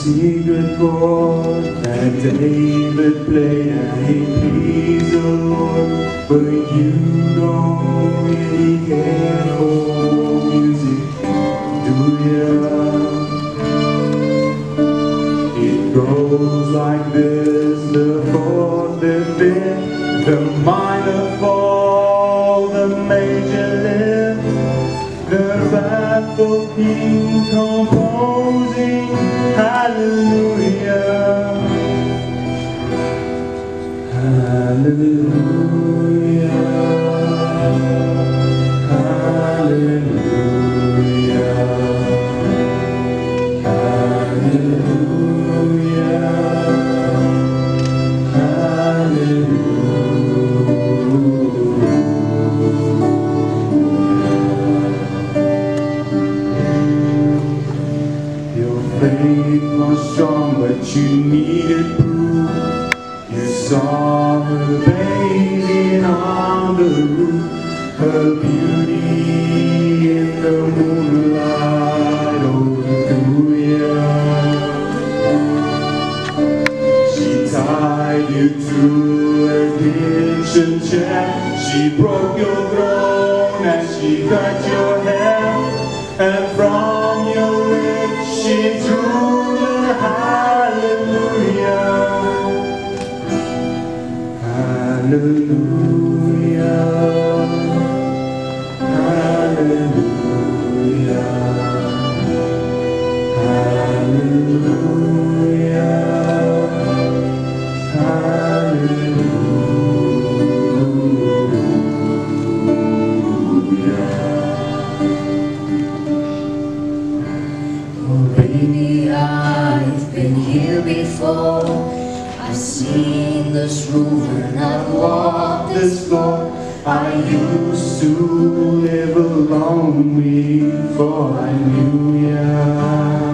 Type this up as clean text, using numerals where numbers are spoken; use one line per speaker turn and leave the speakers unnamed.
secret chord that David played and he pleased the Lord. But you don't really care for music, do ya? It goes like this: the fourth, the fifth, the minor fall, the major lift, the wrathful king composing hallelujah, hallelujah, hallelujah, hallelujah, Your faith was strong, but you needed proof. You saw her bathing on the roof, her beauty in the moonlight overthrew you. She tied you to her kitchen chair, she broke your throne and she cut your hair, and from your lips she drew the hallelujah, hallelujah, hallelujah, hallelujah, hallelujah.
Oh baby, I've been here before. I've seen this room and I've walked this floor.
I used to live alone before I knew ya.